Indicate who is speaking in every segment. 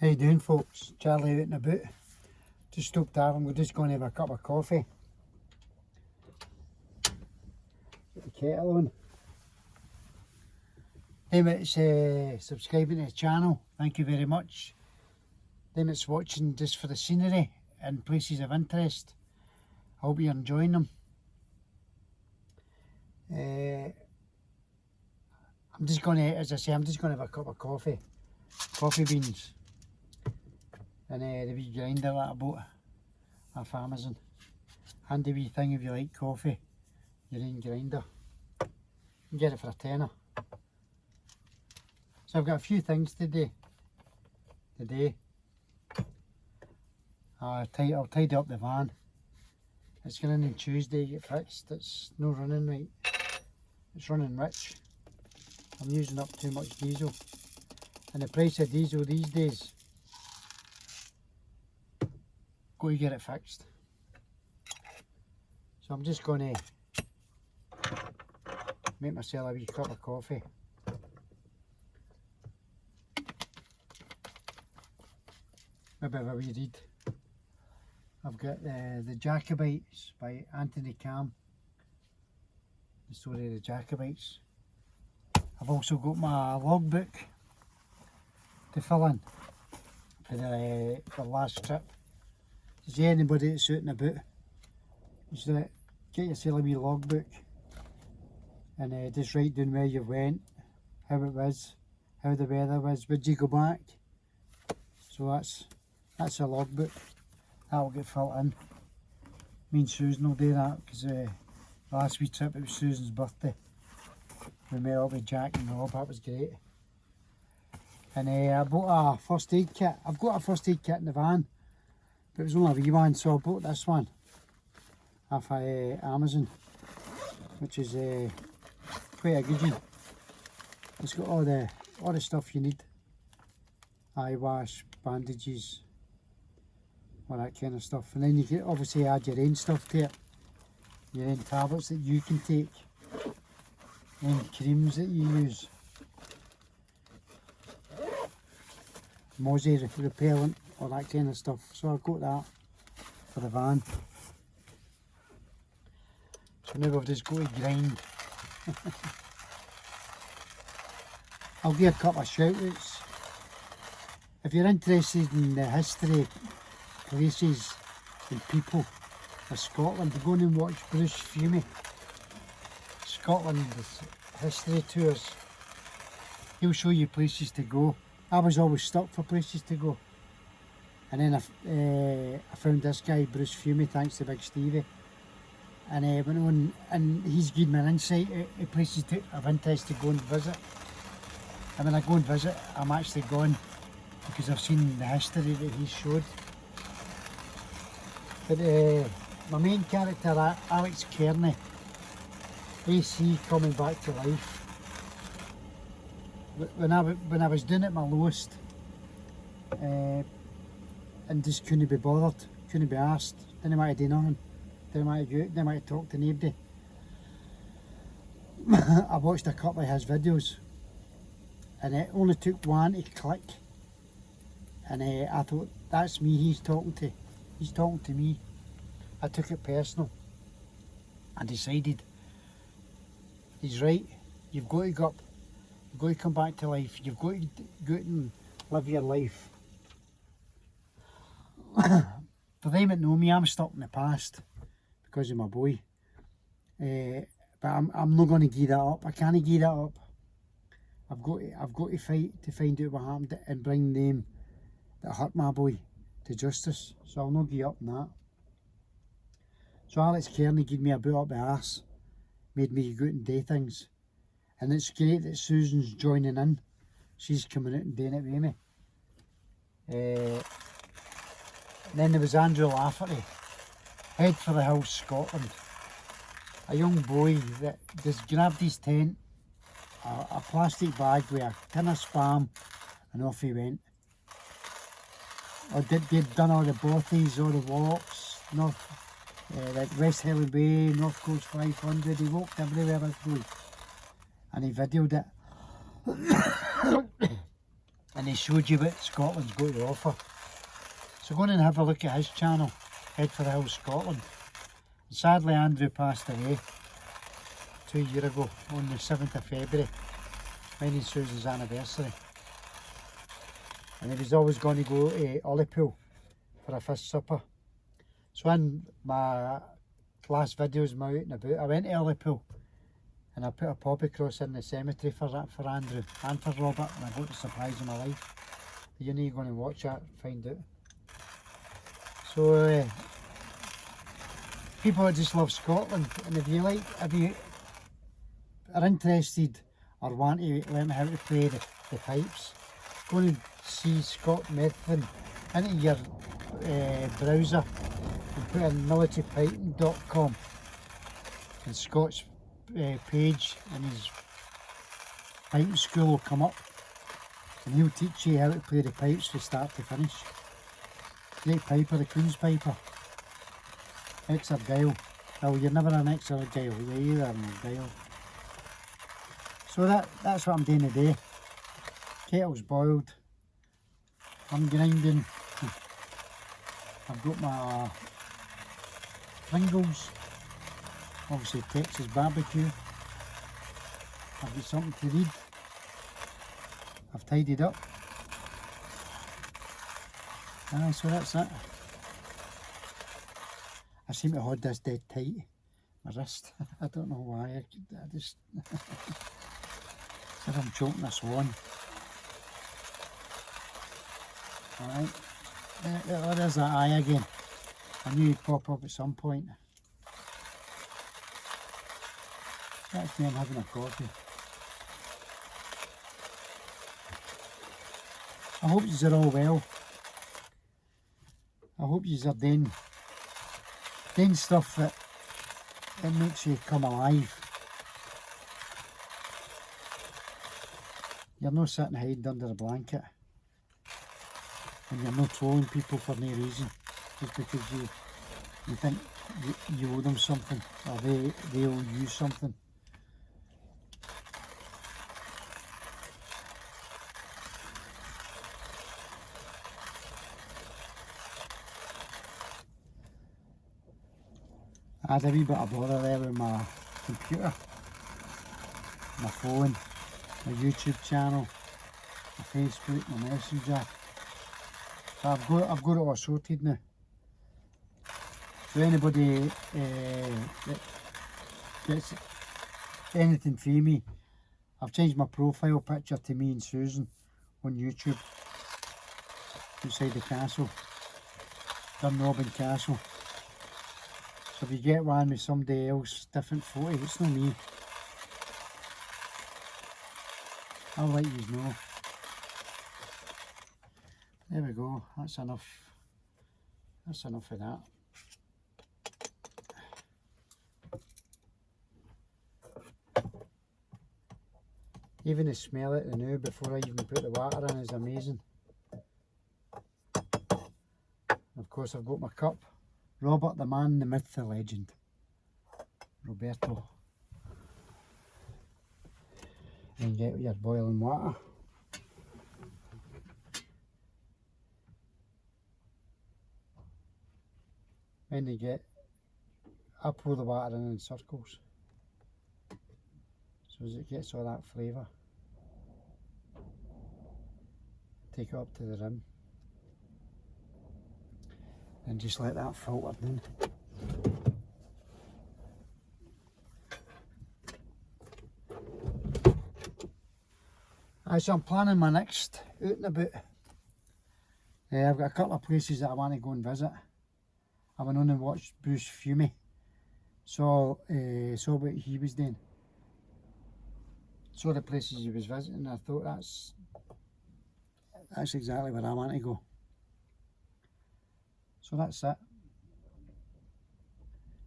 Speaker 1: How you doing, folks? Charlie out and about. Just stopped having, we're just going to have a cup of coffee. Get the kettle on. Them that's subscribing to the channel, thank you very much. Them that's watching just for the scenery and places of interest, I hope you're enjoying them. I'm just going to, as I say, I'm just going to have a cup of coffee beans. And the wee grinder that I bought off Amazon. Handy wee thing if you like coffee, your own grinder. You can get it for a tenner. So I've got a few things to do today. I'll tidy up the van. It's going in on Tuesday to get fixed. It's not running right. It's running rich. I'm using up too much diesel. And the price of diesel these days, go to get it fixed. So I'm just going to make myself a wee cup of coffee. Maybe have a wee read. I've got the Jacobites by Anthony Cam. The story of the Jacobites. I've also got my logbook to fill in for the last trip. Is there anybody that's out and about? Just get yourself a wee logbook and just write down where you went, how it was, how the weather was, would you go back? So that's a logbook. That'll get filled in. Me and Susan will do that because last wee trip it was Susan's birthday. We met up with Jack and Rob, that was great. And I bought a first aid kit. I've got a first aid kit in the van. But it was only a wee one, so I bought this one off Amazon, which is quite a good one. It's got all the stuff you need: eye wash, bandages, all that kind of stuff. And then you can obviously add your own stuff to it, your own tablets that you can take, and creams that you use, mosquito repellent, all that kind of stuff. So I've got that for the van. So now we've just got to grind. I'll give a couple of shout outs. If you're interested in the history, places and people of Scotland, go on and watch Bruce Fummey. Scotland history tours. He'll show you places to go. I was always stuck for places to go. And then I found this guy, Bruce Fummey, thanks to Big Stevie. And I went on, and he's given me an insight to places of interest to go and visit. And when I go and visit, I'm actually going because I've seen the history that he showed. But my main character, Alex Cairnie, AC coming back to life. When I was doing it at my lowest, and just couldn't be bothered, couldn't be asked, didn't want to do nothing, didn't want to go out, didn't want to talk to nobody. I watched a couple of his videos and it only took one to click, and I thought, that's me he's talking to me. I took it personal and decided, he's right, you've got to go up, you've got to come back to life, you've got to go out and live your life. For them that know me, I'm stuck in the past because of my boy. But I'm not going to give that up. I can't give that up. I've got to fight to find out what happened and bring them that hurt my boy to justice. So I'll not give up on that. So Alex Cairnie gave me a boot up the arse, made me go out and do things. And it's great that Susan's joining in. She's coming out and doing it with me. Then there was Andrew Lafferty, Head for the Hills, Scotland. A young boy that just grabbed his tent, a plastic bag with a tin of spam, and off he went. They'd done all the bothies, all the walks, like West Hilly Bay, North Coast 500, he walked everywhere this boy. And he videoed it. and he showed you what Scotland's got to offer. So go on and have a look at his channel, Head for the Hills Scotland. And sadly Andrew passed away 2 years ago on the 7th of February, mine and Susan's anniversary. And he was always going to go to Oot&aboot for a fish supper. So in my last videos, my Oot&aboot, I went to Oot&aboot and I put a pop across in the cemetery for Andrew and for Robert, and I got the surprise of my life. You know you're going to watch that, find out. So people that just love Scotland, and if you are interested or want to learn how to play the pipes, go and see Scott Methven into your browser and put in militarypiping.com, and Scott's page and his piping school will come up, and he'll teach you how to play the pipes from start to finish. Great piper, the Queen's piper, ex-Argyll. Oh, you're never an ex-Argyll, you're either an Argyll. So that's what I'm doing today. Kettle's boiled, I'm grinding, I've got my Pringles, obviously Texas barbecue, I've got something to read, I've tidied up. So that's it. I seem to hold this dead tight, my wrist. I don't know why, I just said I'm choking a swan. Alright, there's that eye again. I knew he'd pop up at some point. That's me, I'm having a coffee. I hope you're all well. I hope you're doing stuff that makes you come alive. You're not sitting hiding under a blanket, and you're not trolling people for no reason, just because you think you owe them something, or they owe you something. I had a wee bit of bother there with my computer, my phone, my YouTube channel, my Facebook, my Messenger. So I've got it all sorted now. So anybody that gets anything from me, I've changed my profile picture to me and Susan on YouTube, outside the castle, Dunrobin Castle. So if you get one with somebody else, different photo, it's not me. I'll let you know. There we go, that's enough. That's enough of that. Even the smell of it now before I even put the water in is amazing. Of course I've got my cup. Robert, the man, the myth, the legend. Roberto. And get your boiling water. When you get, I pour the water in circles, so as it gets all that flavour. Take it up to the rim. And just let that filter in. So I'm planning my next Oot&aboot. I've got a couple of places that I want to go and visit. I went on and watched Bruce Fummey, saw what he was doing, saw the places he was visiting, and I thought that's exactly where I want to go. So that's it.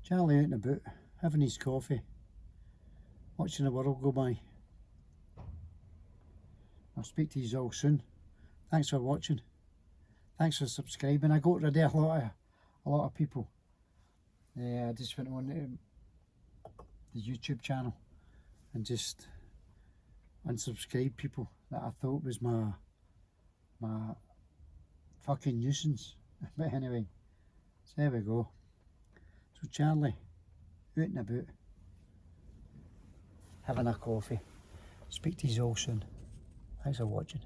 Speaker 1: Charlie Oot&aboot, having his coffee, watching the world go by. I'll speak to you all soon. Thanks for watching. Thanks for subscribing. I got rid of a lot of people. I just went on to the YouTube channel and just unsubscribed people that I thought was my my fucking nuisance. But anyway, so there we go. So Charlie, out and about, having a coffee. Speak to you all soon. Thanks for watching.